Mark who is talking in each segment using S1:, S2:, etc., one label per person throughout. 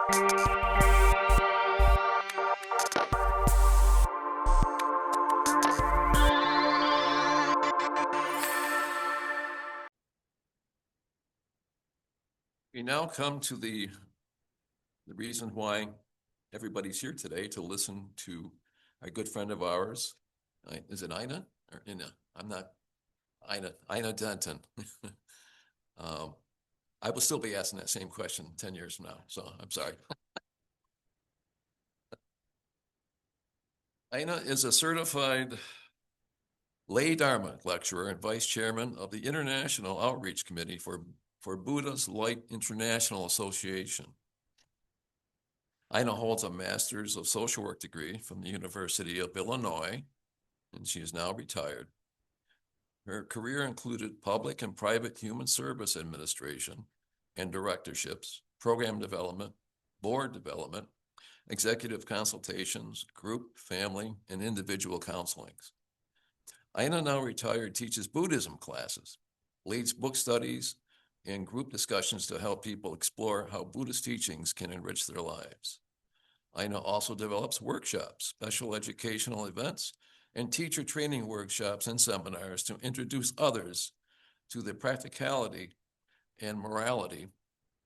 S1: We now come to the reason why everybody's here today, to listen to a good friend of ours. Is it Ina or Ina? I'm not. Ina Denton. I will still be asking that same question 10 years from now, so I'm sorry. Ina is a certified lay Dharma lecturer and vice chairman of the International Outreach Committee for Buddha's Light International Association. Ina holds a master's of social work degree from the University of Illinois, and she is now retired. Her career included public and private human service administration and directorships, program development, board development, executive consultations, group, family, and individual counselings. Ina, now retired, teaches Buddhism classes, leads book studies, and group discussions to help people explore how Buddhist teachings can enrich their lives. Ina also develops workshops, special educational events, and teacher training workshops and seminars to introduce others to the practicality and morality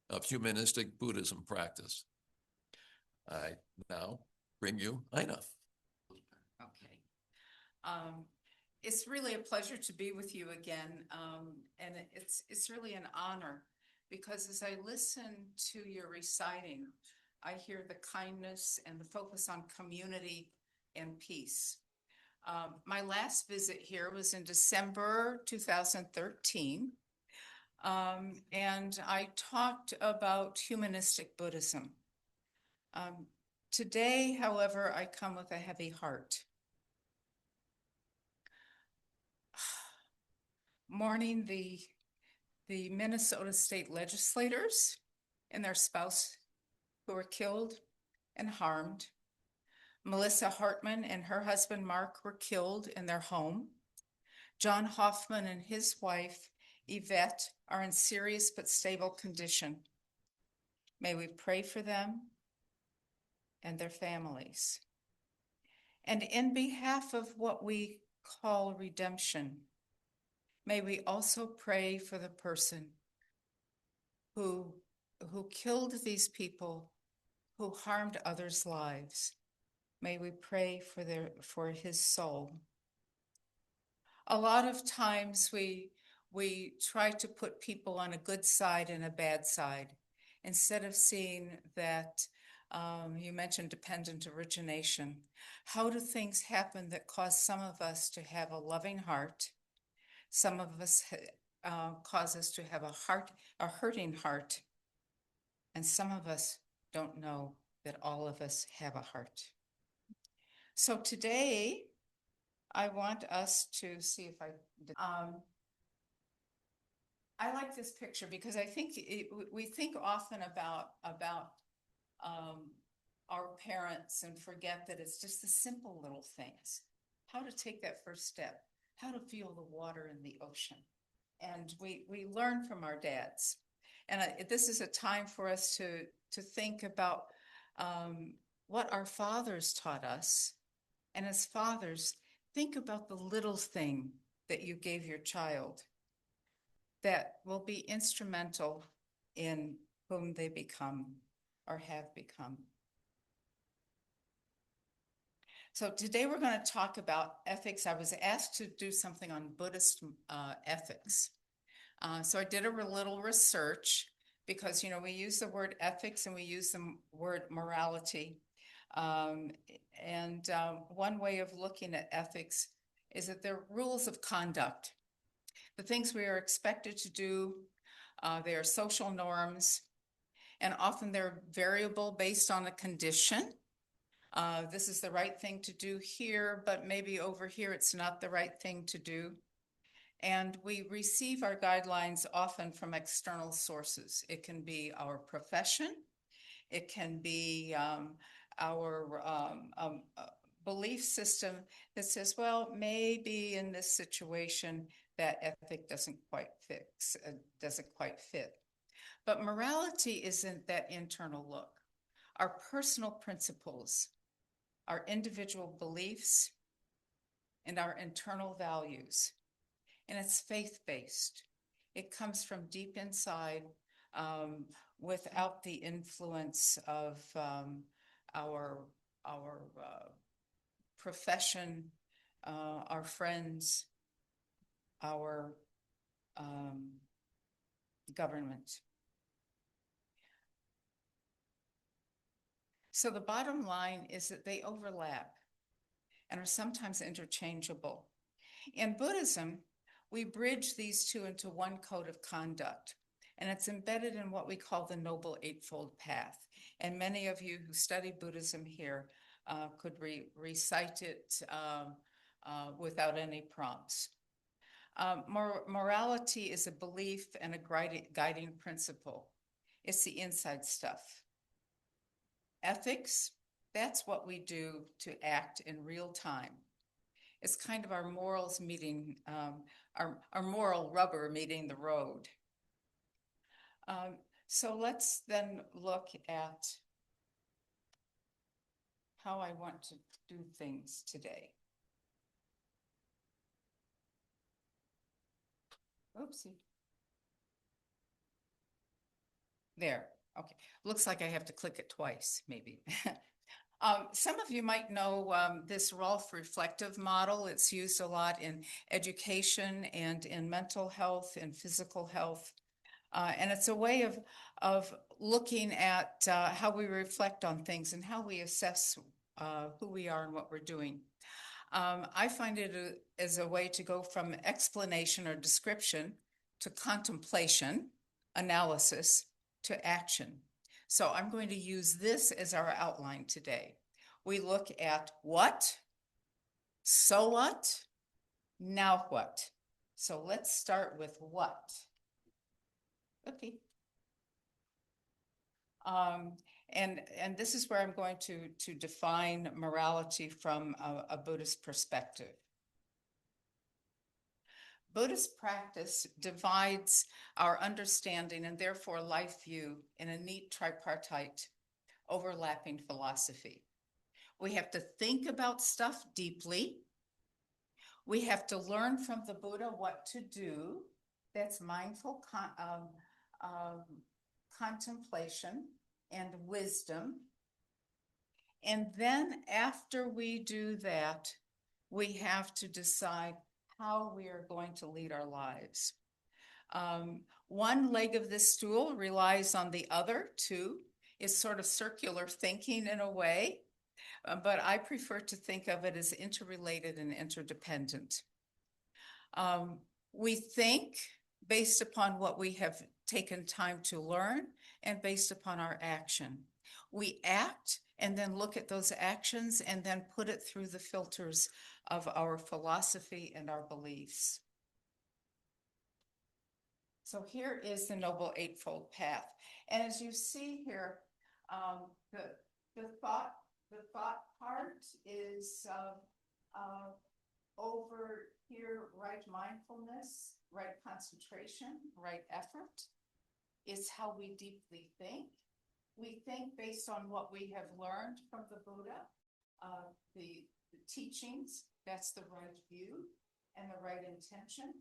S1: of humanistic Buddhism practice. I now bring you Ina.
S2: Okay. It's really a pleasure to be with you again, and it's really an honor, because as I listen to your reciting, I hear the kindness and the focus on community and peace. My last visit here was in December 2013, and I talked about humanistic Buddhism. Today, however, I come with a heavy heart. Mourning the Minnesota state legislators and their spouse who were killed and harmed. Melissa Hartman and her husband Mark were killed in their home. John Hoffman and his wife Yvette are in serious but stable condition. May we pray for them and their families. And in behalf of what we call redemption, may we also pray for the person who killed these people, who harmed others' lives. May we pray for his soul. A lot of times we try to put people on a good side and a bad side, instead of seeing that, you mentioned dependent origination. How do things happen that cause some of us to have a loving heart? Some of us cause us to have a hurting heart, and some of us don't know that all of us have a heart. So today, I want us to see if I like this picture, because I think we think often about our parents and forget that it's just the simple little things. How to take that first step, how to feel the water in the ocean. And we learn from our dads. And this is a time for us to think about what our fathers taught us. And as fathers, think about the little thing that you gave your child that will be instrumental in whom they become or have become. So today we're going to talk about ethics. I was asked to do something on Buddhist ethics. So I did a little research, because, we use the word ethics and we use the word morality. And one way of looking at ethics is that they're rules of conduct. The things we are expected to do, they are social norms, and often they're variable based on a condition. This is the right thing to do here, but maybe over here it's not the right thing to do. And we receive our guidelines often from external sources. It can be our profession. It can be our belief system that says, well, maybe in this situation, that ethic doesn't quite fit. But morality isn't that internal look. our personal principles, our individual beliefs, and our internal values. And it's faith-based. It comes from deep inside, without the influence of our profession, our friends, our government. So the bottom line is that they overlap and are sometimes interchangeable. In Buddhism, we bridge these two into one code of conduct, and it's embedded in what we call the Noble Eightfold Path. And many of you who study Buddhism here could recite it without any prompts. Morality is a belief and a guiding principle. It's the inside stuff. Ethics, that's what we do to act in real time. It's kind of our morals meeting, our moral rubber meeting the road. So let's then look at how I want to do things today. Oopsie. There, okay. Looks like I have to click it twice, maybe. Some of you might know this Rolf reflective model. It's used a lot in education and in mental health and physical health. And it's a way of looking at how we reflect on things and how we assess who we are and what we're doing. I find it as a way to go from explanation or description to contemplation, analysis, to action. So I'm going to use this as our outline today. We look at what, so what, now what. So let's start with what. Okay. And this is where I'm going to define morality from a Buddhist perspective. Buddhist practice divides our understanding and therefore life view in a neat tripartite overlapping philosophy. We have to think about stuff deeply. We have to learn from the Buddha what to do. That's mindful contemplation and wisdom. And then after we do that, we have to decide how we are going to lead our lives. One leg of this stool relies on the other two. It's sort of circular thinking in a way, but I prefer to think of it as interrelated and interdependent. We think based upon what we have taken time to learn and based upon our action. We act and then look at those actions and then put it through the filters of our philosophy and our beliefs. So here is the Noble Eightfold Path. And as you see here, the thought part is over here, right mindfulness, right concentration, right effort. It's how we deeply think. We think based on what we have learned from the Buddha, the teachings, that's the right view and the right intention.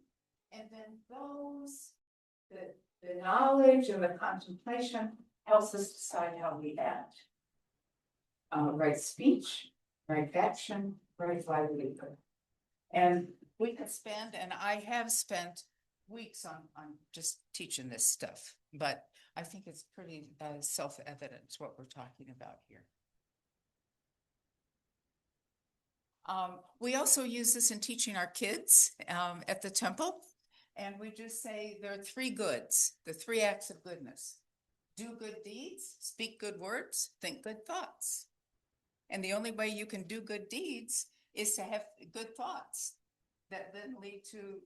S2: And then the knowledge and the contemplation helps us decide how we act. Right speech, right action, right livelihood. And we could spend, and I have spent weeks on just teaching this stuff, but I think it's pretty self-evident what we're talking about here. We also use this in teaching our kids at the temple, and we just say there are three goods, the three acts of goodness. Do good deeds, speak good words, think good thoughts. And the only way you can do good deeds is to have good thoughts that then lead to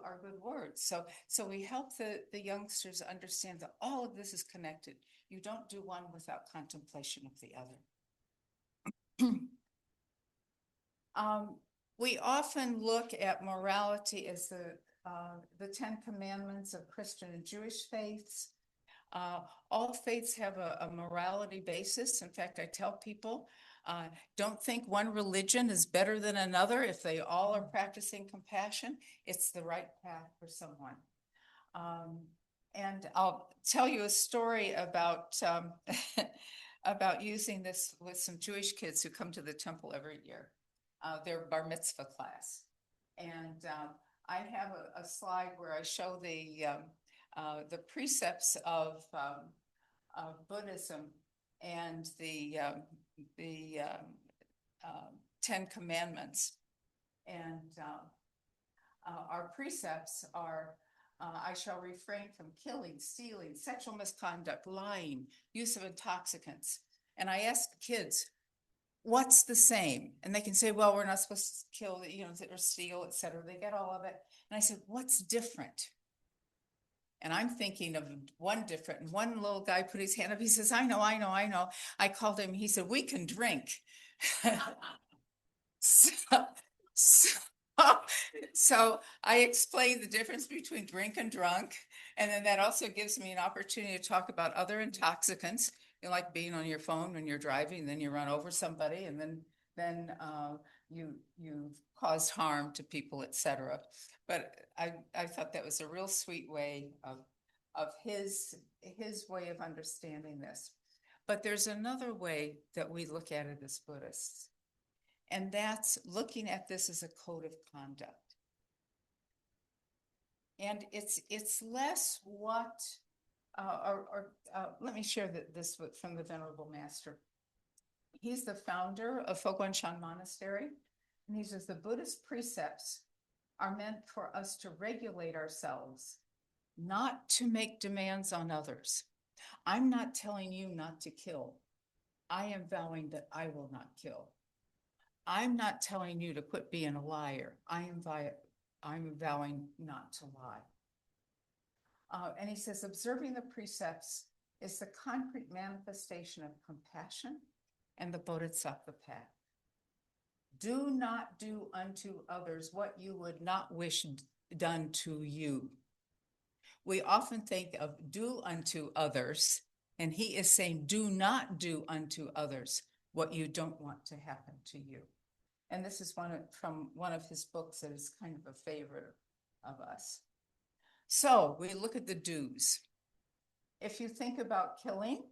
S2: our good words. So we help the youngsters understand that all of this is connected. You don't do one without contemplation of the other. We often look at morality as the 10 Commandments of Christian and Jewish faiths. All faiths have a morality basis. In fact, I tell people, don't think one religion is better than another. If they all are practicing compassion, it's the right path for someone. And I'll tell you a story about about using this with some Jewish kids who come to the temple every year. Their bar mitzvah class. And I have a slide where I show the precepts of Buddhism and the 10 Commandments. And our precepts are, I shall refrain from killing, stealing, sexual misconduct, lying, use of intoxicants. And I ask the kids, what's the same? And they can say, well, we're not supposed to kill, or steal, et cetera. They get all of it. And I said, what's different? And I'm thinking of one different, and one little guy put his hand up. He says, I know. I called him. He said, we can drink. so, so I explained the difference between drink and drunk. And then that also gives me an opportunity to talk about other intoxicants, like being on your phone when you're driving, then you run over somebody, and then you caused harm to people, etc. But I thought that was a real sweet way of his way of understanding this. But there's another way that we look at it as Buddhists, and that's looking at this as a code of conduct. And it's less what, let me share this from the Venerable Master. He's the founder of Fogwanshan Monastery, and he says the Buddhist precepts are meant for us to regulate ourselves, not to make demands on others. I'm not telling you not to kill. I am vowing that I will not kill. I'm not telling you to quit being a liar. I'm vowing not to lie. And he says, observing the precepts is the concrete manifestation of compassion and the bodhisattva path. Do not do unto others what you would not wish done to you. We often think of do unto others, and he is saying, do not do unto others what you don't want to happen to you. And this is from one of his books that is kind of a favorite of us. So we look at the do's. If you think about killing,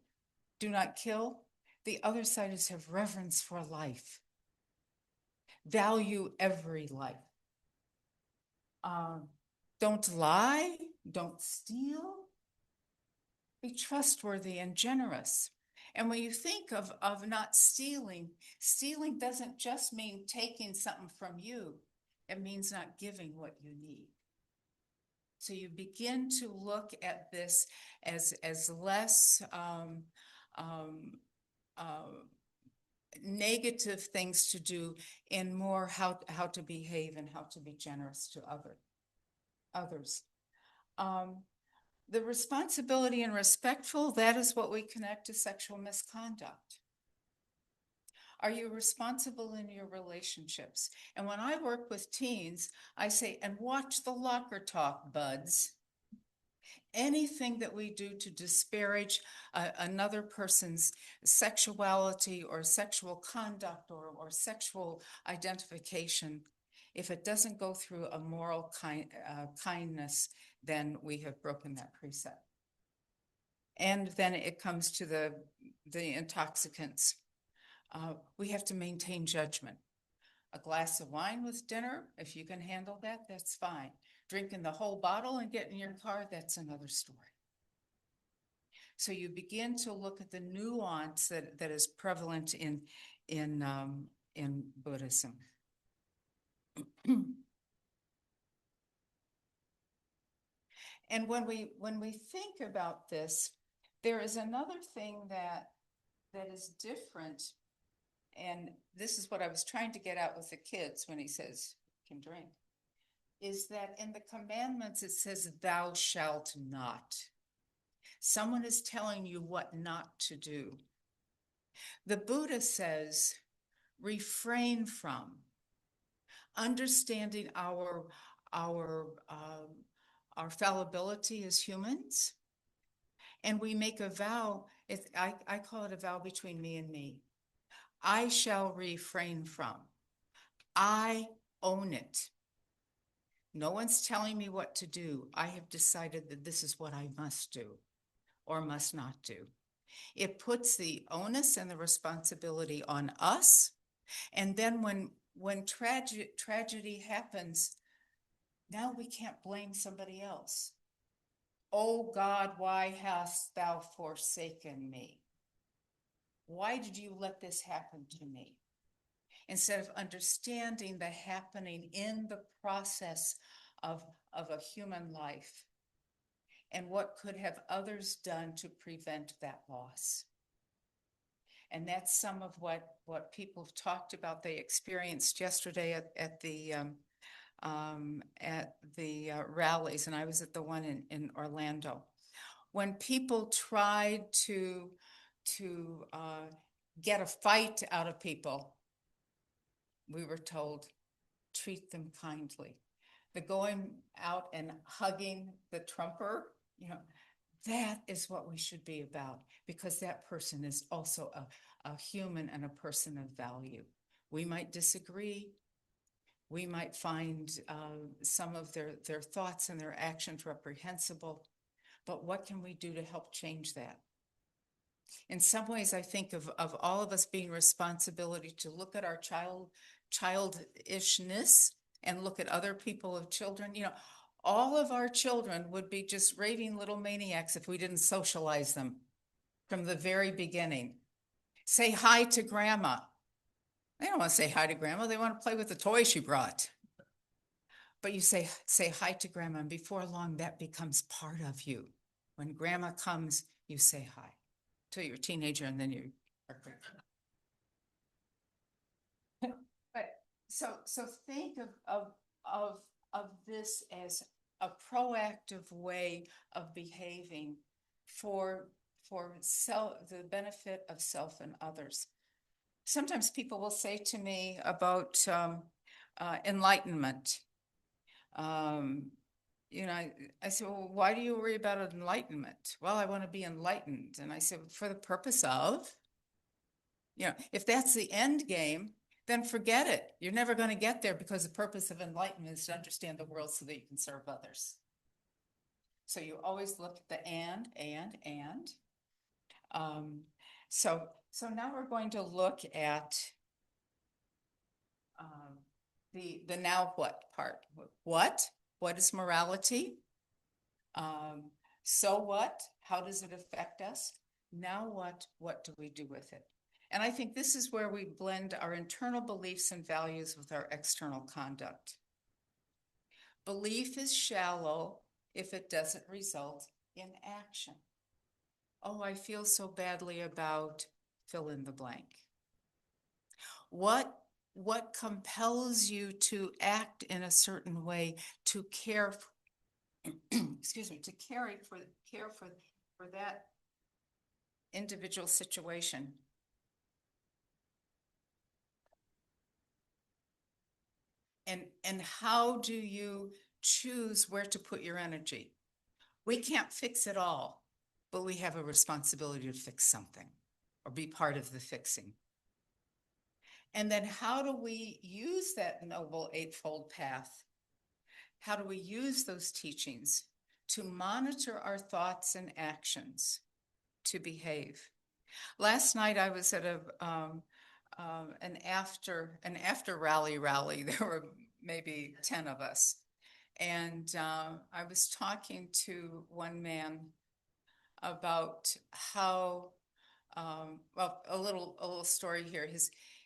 S2: do not kill. The other side is have reverence for life. Value every life. Don't lie, don't steal. Be trustworthy and generous. And when you think of not stealing, stealing doesn't just mean taking something from you. It means not giving what you need. So you begin to look at this as less negative things to do and more how to behave and how to be generous to others. The responsibility and respectful, that is what we connect to sexual misconduct. Are you responsible in your relationships? And when I work with teens, I say, and watch the locker talk, buds. Anything that we do to disparage another person's sexuality or sexual conduct or sexual identification, if it doesn't go through a moral kindness, then we have broken that precept. And then it comes to the intoxicants. We have to maintain judgment. A glass of wine with dinner, if you can handle that, that's fine. Drinking the whole bottle and getting in your car, that's another story. So you begin to look at the nuance that is prevalent in Buddhism. And when we think about this, there is another thing that is different. And this is what I was trying to get at with the kids when he says, can drink, is that in the commandments, it says, thou shalt not. Someone is telling you what not to do. The Buddha says, refrain from, understanding our fallibility as humans, And we make a vow, I call it a vow between me and me. I shall refrain from. I own it. No one's telling me what to do. I have decided that this is what I must do or must not do. It puts the onus and the responsibility on us. And then when tragedy happens, now we can't blame somebody else. Oh God, why hast thou forsaken me? Why did you let this happen to me? Instead of understanding the happening in the process of a human life and what could have others done to prevent that loss. And that's some of what people have talked about. They experienced yesterday at the rallies, and I was at the one in Orlando. When people tried to get a fight out of people, we were told, treat them kindly. The going out and hugging the Trumper, that is what we should be about, because that person is also a human and a person of value. We might disagree. We might find some of their thoughts and their actions reprehensible, but what can we do to help change that? In some ways, I think of all of us being responsibility to look at our childishness and look at other people of children. All of our children would be just raving little maniacs if we didn't socialize them from the very beginning. Say hi to grandma. They don't want to say hi to grandma. They want to play with the toy she brought. But you say hi to grandma, and before long, that becomes part of you. When grandma comes, you say hi till you're a teenager, and then you are. But so think of this as a proactive way of behaving for the benefit of self and others. Sometimes people will say to me about enlightenment. I said, well, why do you worry about enlightenment? Well, I want to be enlightened. And I said, for the purpose of, if that's the end game, then forget it. You're never going to get there, because the purpose of enlightenment is to understand the world so that you can serve others. So you always look at the and. So now we're going to look at the now what part. What is morality? So what? How does it affect us? Now what do we do with it? And I think this is where we blend our internal beliefs and values with our external conduct. Belief is shallow if it doesn't result in action. Oh, I feel so badly about fill in the blank. What compels you to act in a certain way, to care to care for that individual situation? And how do you choose where to put your energy? We can't fix it all, but we have a responsibility to fix something or be part of the fixing. And then how do we use that Noble Eightfold Path? How do we use those teachings to monitor our thoughts and actions, to behave? Last night I was at an after rally. There were maybe 10 of us. And I was talking to one man about how, a little story here.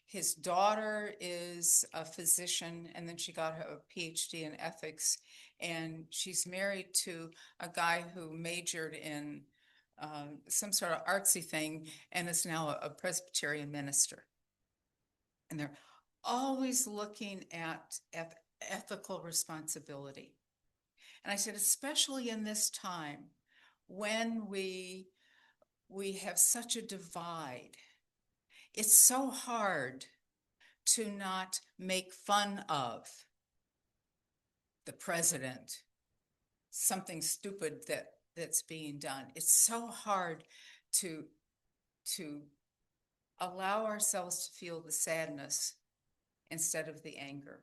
S2: His daughter is a physician, and then she got a PhD in ethics, and she's married to a guy who majored in some sort of artsy thing and is now a Presbyterian minister. And they're always looking at ethical responsibility. And I said, especially in this time when we have such a divide, it's so hard to not make fun of the president, something stupid that that's being done. It's so hard to allow ourselves to feel the sadness instead of the anger.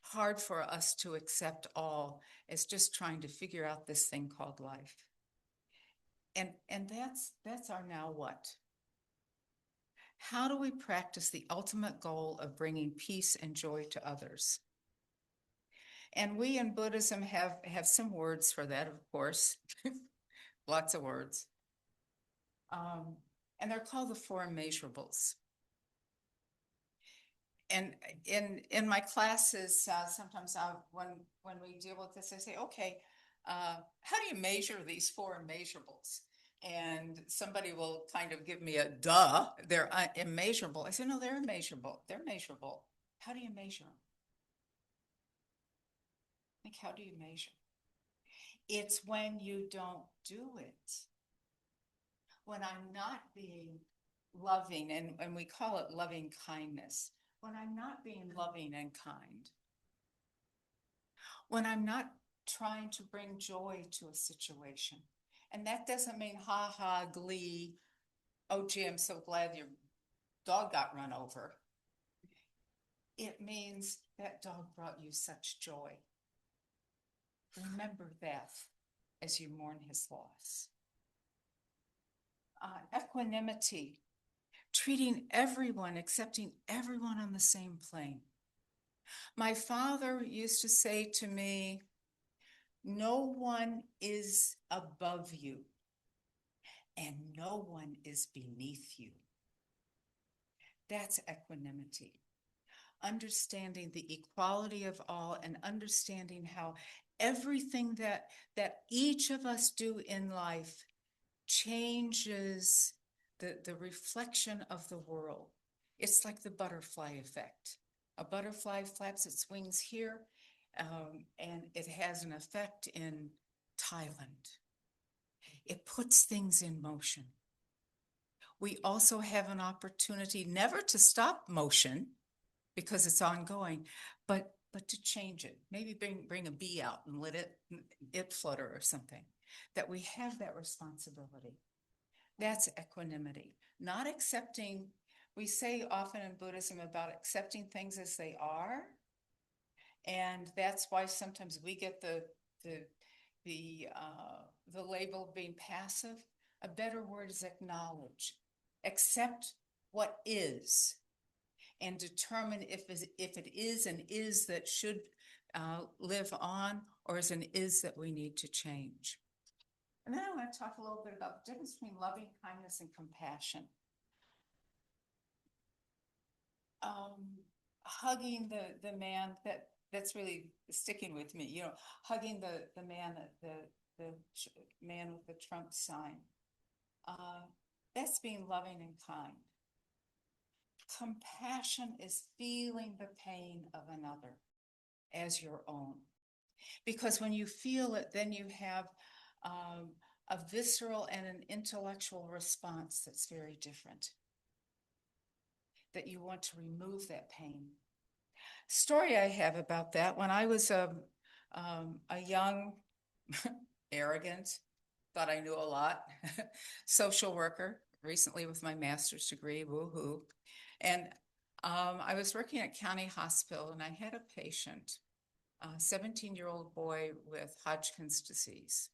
S2: Hard for us to accept all as just trying to figure out this thing called life. And that's our now what? How do we practice the ultimate goal of bringing peace and joy to others? And we in Buddhism have some words for that, of course, lots of words. And they're called the four immeasurables. And in my classes, sometimes when we deal with this, I say, okay, how do you measure these four immeasurables? And somebody will kind of give me a duh, they're immeasurable. I say, no, they're immeasurable. They're measurable. How do you measure them? Like, how do you measure? It's when you don't do it. When I'm not being loving, and we call it loving kindness. When I'm not being loving and kind. When I'm not trying to bring joy to a situation. And that doesn't mean ha ha, glee. Oh, gee, I'm so glad your dog got run over. It means that dog brought you such joy. Remember that as you mourn his loss. Equanimity, treating everyone, accepting everyone on the same plane. My father used to say to me, no one is above you and no one is beneath you. That's equanimity. Understanding the equality of all and understanding how everything that each of us do in life changes the reflection of the world. It's like the butterfly effect. A butterfly flaps its wings here, and it has an effect in Thailand. It puts things in motion. We also have an opportunity never to stop motion because it's ongoing, but to change it. Maybe bring a bee out and let it flutter or something. That we have that responsibility. That's equanimity. Not accepting, we say often in Buddhism about accepting things as they are. And that's why sometimes we get the label of being passive. A better word is acknowledge. Accept what is and determine if it is an is that should live on or is an is that we need to change. And then I want to talk a little bit about the difference between loving kindness and compassion. Hugging the man that's really sticking with me, you know, hugging the man with the Trump sign. That's being loving and kind. Compassion is feeling the pain of another as your own. Because when you feel it, then you have a visceral and an intellectual response that's very different. That you want to remove that pain. Story I have about that, when I was a young, arrogant, thought I knew a lot, social worker, recently with my master's degree, woohoo. And I was working at County Hospital and I had a patient, a 17-year-old boy with Hodgkin's disease.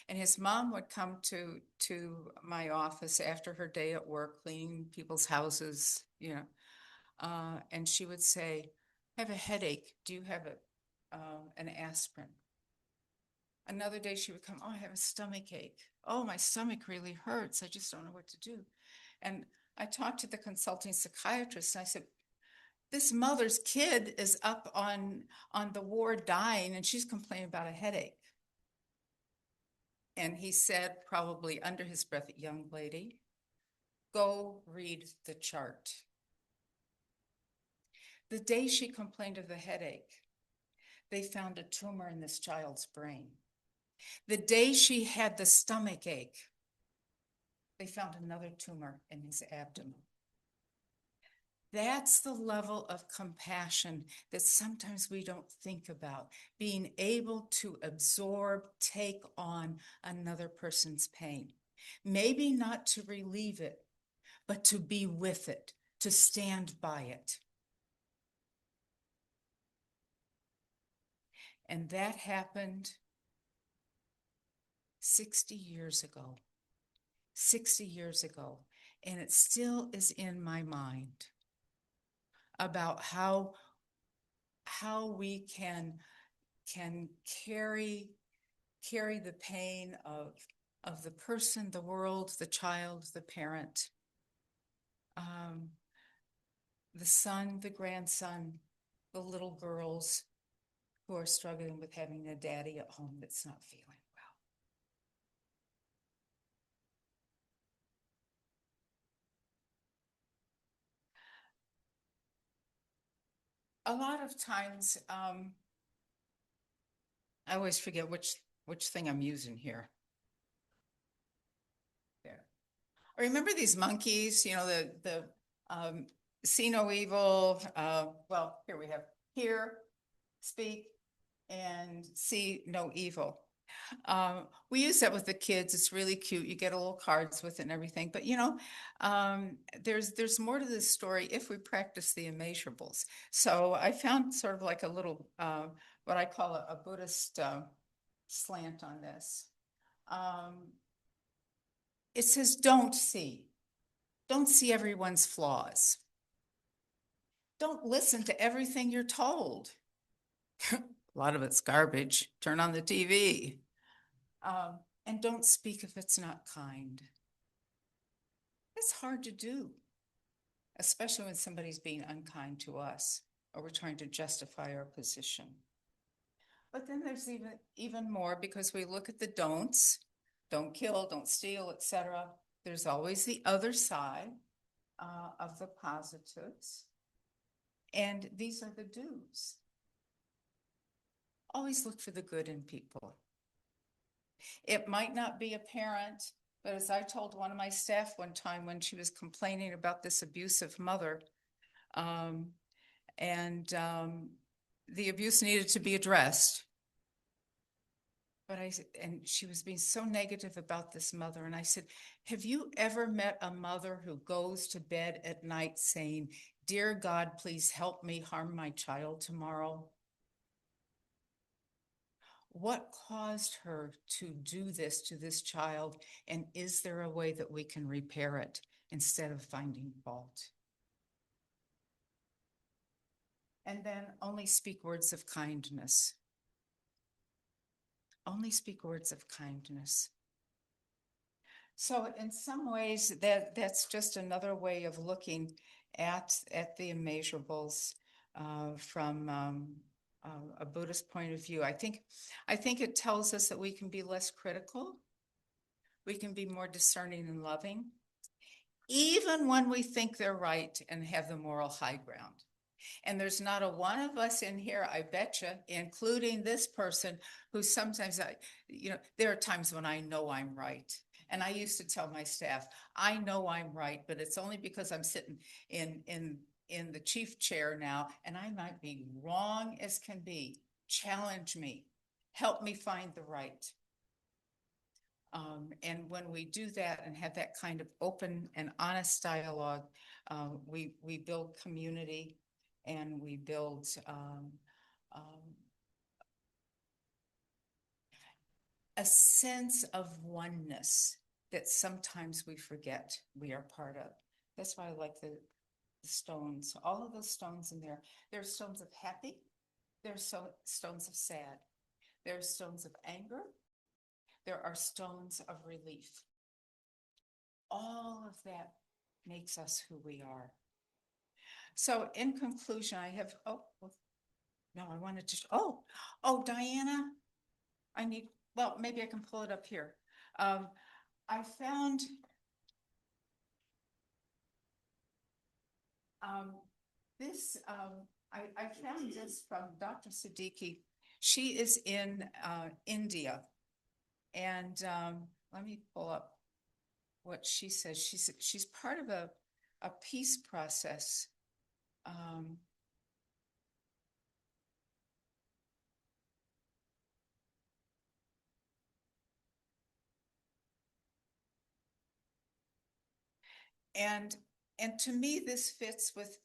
S2: And his mom would come to my office after her day at work, cleaning people's houses, you know, and she would say, I have a headache. Do you have an aspirin? Another day she would come, oh, I have a stomach ache. Oh, my stomach really hurts. I just don't know what to do. And I talked to the consulting psychiatrist and I said, this mother's kid is up on the ward dying and she's complaining about a headache. And he said, probably under his breath, young lady, go read the chart. The day she complained of the headache, they found a tumor in this child's brain. The day she had the stomach ache, they found another tumor in his abdomen. That's the level of compassion that sometimes we don't think about. Being able to absorb, take on another person's pain. Maybe not to relieve it, but to be with it, to stand by it. And that happened 60 years ago. 60 years ago. And it still is in my mind about how we can carry the pain of the person, the world, the child, the parent, the son, the grandson, the little girls who are struggling with having a daddy at home that's not feeling well. A lot of times, I always forget which thing I'm using here. There. I remember these monkeys, you know, the see no evil. Well, here we have hear, speak, and see no evil. We use that with the kids. It's really cute. You get a little cards with it and everything. But you know, there's more to this story if we practice the immeasurables. So I found sort of like a little what I call a Buddhist slant on this. It says, don't see everyone's flaws. Don't listen to everything you're told. A lot of it's garbage. Turn on the TV. And don't speak if it's not kind. It's hard to do, especially when somebody's being unkind to us or we're trying to justify our position. But then there's even more, because we look at the don'ts, don't kill, don't steal, etc. There's always the other side of the positives. And these are the do's. Always look for the good in people. It might not be apparent, but as I told one of my staff one time when she was complaining about this abusive mother, the abuse needed to be addressed. But and she was being so negative about this mother. And I said, have you ever met a mother who goes to bed at night saying, "Dear God, please help me harm my child tomorrow"? What caused her to do this to this child? And is there a way that we can repair it instead of finding fault? And then only speak words of kindness. Only speak words of kindness. So in some ways, that's just another way of looking at the immeasurables from a Buddhist point of view. I think it tells us that we can be less critical. We can be more discerning and loving, even when we think they're right and have the moral high ground. And there's not a one of us in here, I betcha, including this person, who sometimes there are times when I know I'm right. And I used to tell my staff, I know I'm right, but it's only because I'm sitting in the chief chair now, and I might be wrong as can be. Challenge me, help me find the right. And when we do that and have that kind of open and honest dialogue, we build community, and we build a sense of oneness that sometimes we forget we are part of. That's why I like the stones, all of those stones in there. There are stones of happy, there's stones of sad, there are stones of anger, there are stones of relief. All of that makes us who we are. So in conclusion, I have, Diana, maybe I can pull it up here. I found this, I found this from Dr. Siddiqui. She is in India. And let me pull up what she says. She's part of a peace process Um, and to me, this fits with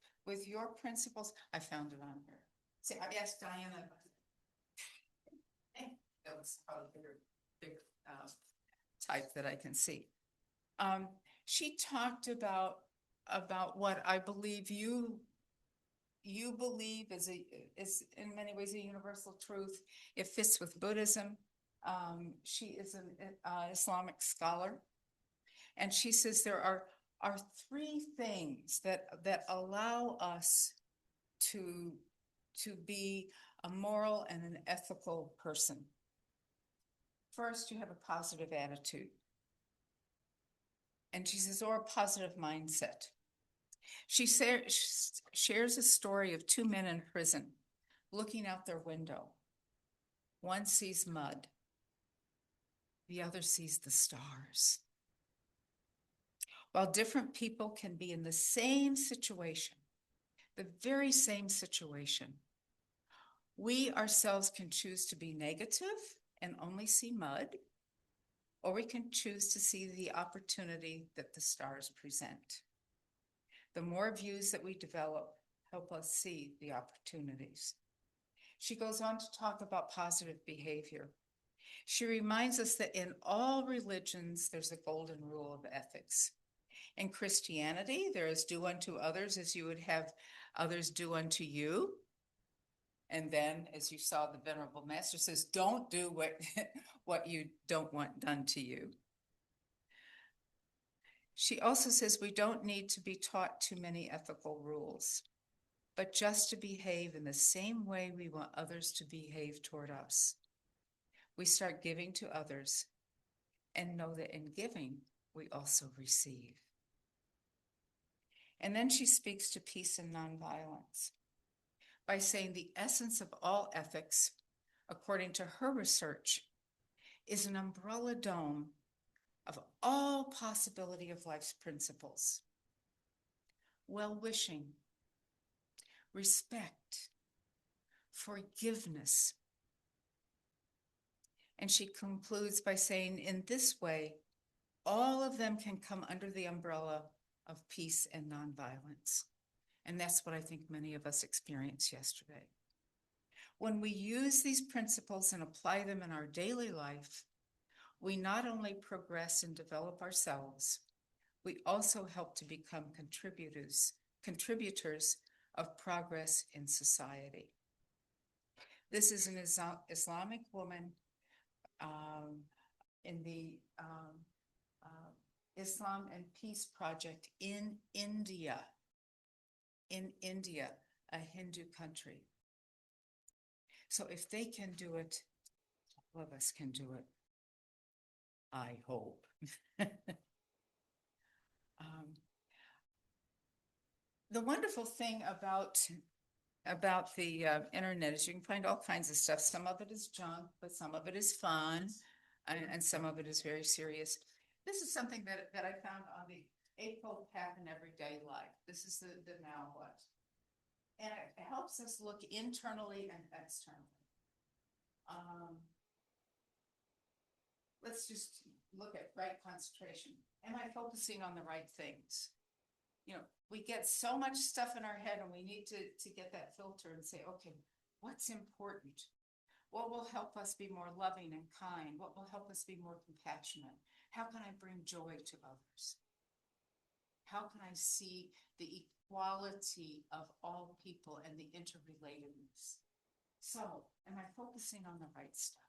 S2: your principles. I found it on here. See, I asked Diana. That was probably big type that I can see. She talked about what I believe you believe is in many ways a universal truth. It fits with Buddhism. She is an Islamic scholar, and she says there are three things that allow us to be a moral and an ethical person. First, you have a positive attitude. And she says, or a positive mindset. She shares a story of two men in prison looking out their window. One sees mud. The other sees the stars. While different people can be in the same situation, the very same situation, we ourselves can choose to be negative and only see mud, or we can choose to see the opportunity that the stars present. The more views that we develop help us see the opportunities. She goes on to talk about positive behavior. She reminds us that in all religions, there's a golden rule of ethics. In Christianity, there is do unto others as you would have others do unto you. And then, as you saw, the Venerable Master says, don't do what you don't want done to you. She also says we don't need to be taught too many ethical rules, but just to behave in the same way we want others to behave toward us. We start giving to others and know that in giving, we also receive. And then she speaks to peace and nonviolence by saying the essence of all ethics, according to her research, is an umbrella dome of all possibility of life's principles. Well-wishing, respect, forgiveness. And she concludes by saying, in this way, all of them can come under the umbrella of peace and nonviolence. And that's what I think many of us experienced yesterday. When we use these principles and apply them in our daily life, we not only progress and develop ourselves, we also help to become contributors of progress in society. This is an Islamic woman in the Islam and Peace Project in India, a Hindu country. So if they can do it, all of us can do it. I hope. The wonderful thing about the internet is you can find all kinds of stuff. Some of it is junk, but some of it is fun, and some of it is very serious. This is something that I found on the Eightfold Path in Everyday Life. This is the Now What. And it helps us look internally and externally. Let's just look at right concentration. Am I focusing on the right things? You know, we get so much stuff in our head and we need to get that filter and say, okay, what's important? What will help us be more loving and kind? What will help us be more compassionate? How can I bring joy to others? How can I see the equality of all people and the interrelatedness? So, am I focusing on the right stuff?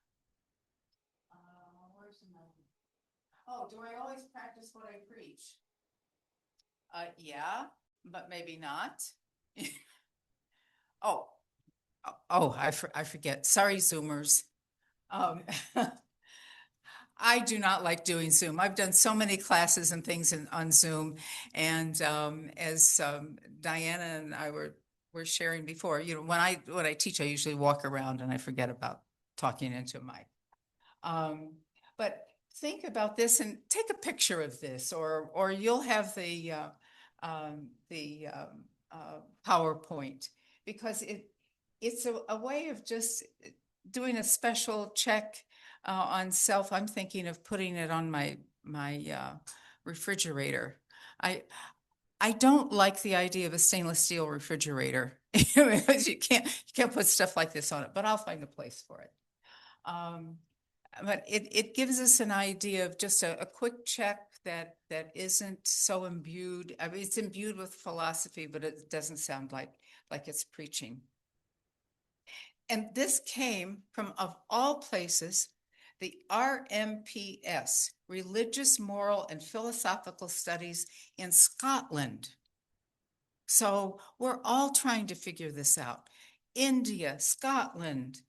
S2: Where's another? Oh, do I always practice what I preach? Yeah, but maybe not. I forget. Sorry, Zoomers. I do not like doing Zoom. I've done so many classes and things on Zoom, and as Diana and I were sharing before, you know, when I teach, I usually walk around and I forget about talking into a mic. But think about this and take a picture of this, or you'll have the PowerPoint, because it's a way of just doing a special check on self. I'm thinking of putting it on my refrigerator. I don't like the idea of a stainless steel refrigerator because you can't put stuff like this on it, but I'll find a place for it. But it gives us an idea of just a quick check that isn't so imbued. I mean, it's imbued with philosophy, but it doesn't sound like it's preaching. And this came from, of all places, the RMPS, Religious, Moral, and Philosophical Studies in Scotland. So we're all trying to figure this out. India, Scotland,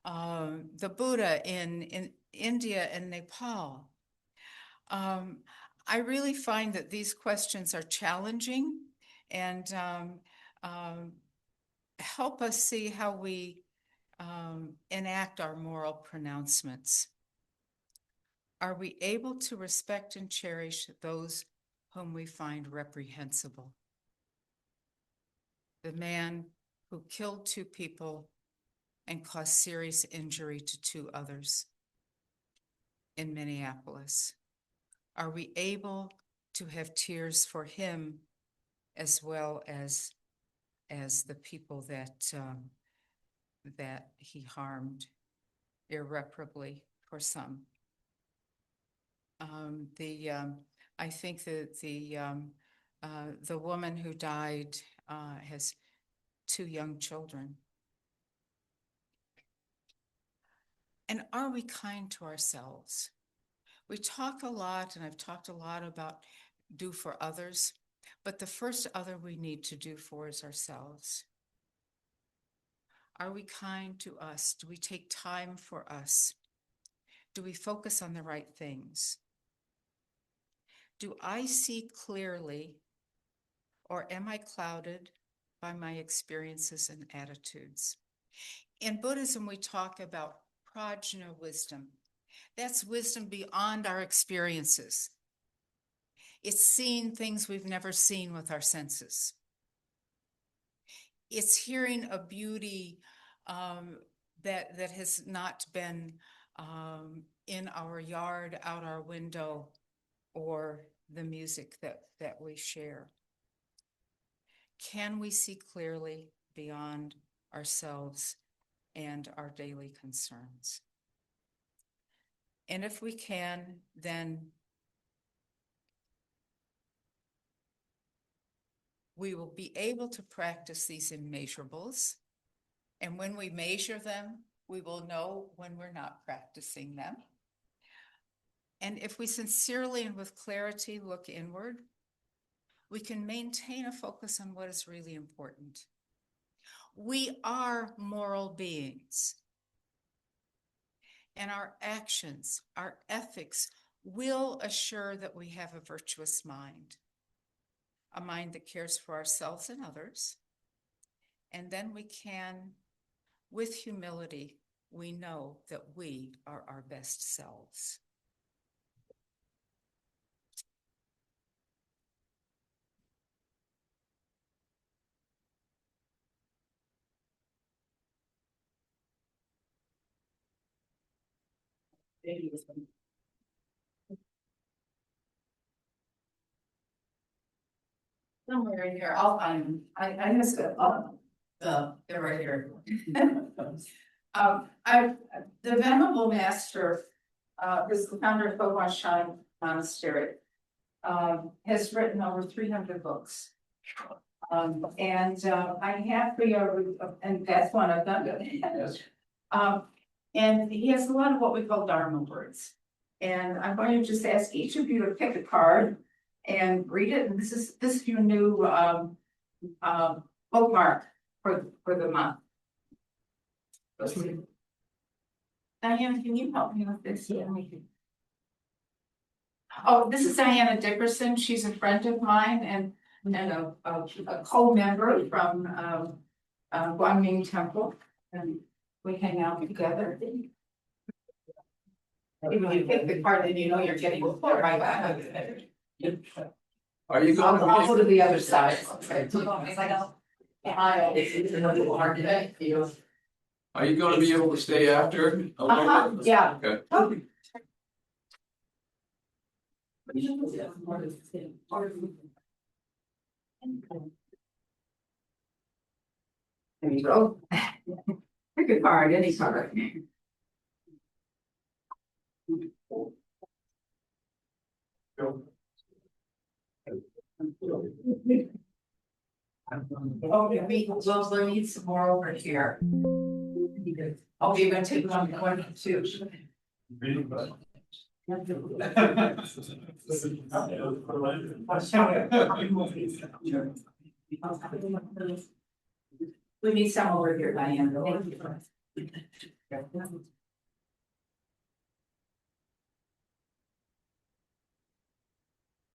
S2: the Buddha in India and Nepal. I really find that these questions are challenging and help us see how we enact our moral pronouncements. Are we able to respect and cherish those whom we find reprehensible? The man who killed 2 people and caused serious injury to 2 others in Minneapolis. Are we able to have tears for him as well as the people that that he harmed irreparably for some? I think that the woman who died has 2 young children. And are we kind to ourselves? We talk a lot, and I've talked a lot about do for others, but the first other we need to do for is ourselves. Are we kind to us? Do we take time for us? Do we focus on the right things? Do I see clearly, or am I clouded by my experiences and attitudes? In Buddhism, we talk about prajna wisdom. That's wisdom beyond our experiences. It's seeing things we've never seen with our senses. It's hearing a beauty that has not been in our yard, out our window, or the music that we share. Can we see clearly beyond ourselves and our daily concerns? And if we can, then we will be able to practice these immeasurables. And when we measure them, we will know when we're not practicing them. And if we sincerely and with clarity look inward, we can maintain a focus on what is really important. We are moral beings. And our actions, our ethics, will assure that we have a virtuous mind, a mind that cares for ourselves and others. And then we can, with humility, we know that we are our best selves. Somewhere in here, I'll find them. I missed it. They're right here. The Venerable Master, is the founder of Phogwan Shan Monastery, has written over 300 books. I have for you, and that's one of them. And he has a lot of what we call Dharma words. And I'm going to just ask each of you to pick a card and read it. And this is your new bookmark for the month. Diana, can you help me with this? Yeah. Oh, this is Diana Dickerson. She's a friend of mine and a co-member from Guangming Temple, and we hang out together. If you pick the card, then you know you're getting the right.
S1: Are you
S3: I'll
S1: going
S3: go
S1: to
S3: to the other side. Okay.
S1: be, are you going to be able to stay after?
S3: Yeah.
S1: Okay.
S3: There you go. Pick a card, any card. Oh, we'll need some more over here. Oh, you're gonna take one, two. We need some over here, Diane. Thank you.